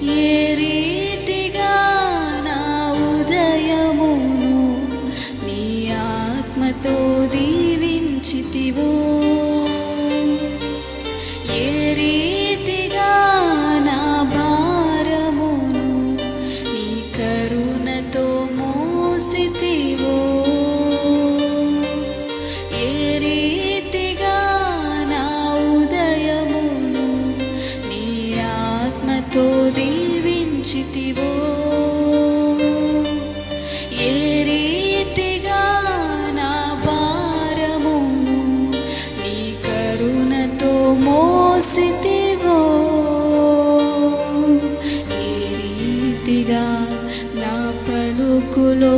ఏ రీతిగా నా ఉదయమును నీ ఆత్మతో దీవించితివో, ఏ రీతిగా నా భారమును నీ కరుణతో మోసితివో, ఏ రీతిగా నా ఉదయమును నీ ఆత్మతో దీవించితివో, ఏ రీతిగా నా భారమును నీ కరుణతో మోసితివో, ఏ రీతిగా నా పలుకులో